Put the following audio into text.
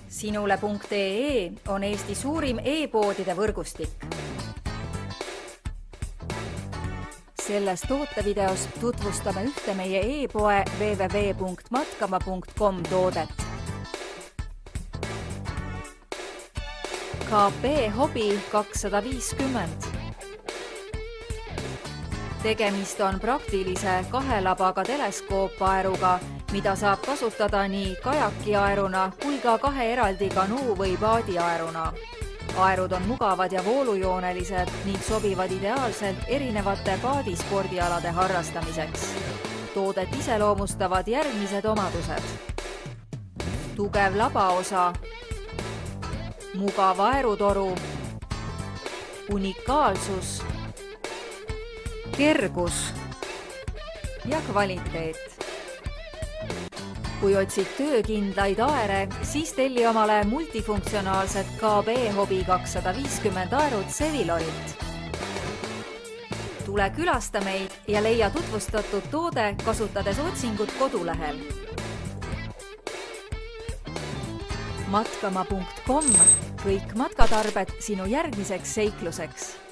Sinule.ee on Eesti suurim e-poodide võrgustik. Selles tootevideos tutvustame ühte meie e-poe www.matkama.com toodet. KP Hobby 250. Tegemist on praktilise kahelabaga teleskooppaeruga, mida saab kasutada nii kajakiaeruna kui ka kahe eraldi kanuu või paadiaeruna. Aerud on mugavad ja voolujoonelised ning sobivad ideaalselt erinevate paadispordialade harrastamiseks. Toodet iseloomustavad järgmised omadused. Tugev labaosa, mugav aerutoru, unikaalsus, kergus ja kvaliteet. Kui otsid töökindlaid aere, siis telli omale multifunktsionaalset KB Hobby 250 aerut Sevilorilt. Tule külasta meid ja leia tutvustatud toode kasutades otsingut kodulehel. Matkama.com, kõik matkatarbed sinu järgmiseks seikluseks.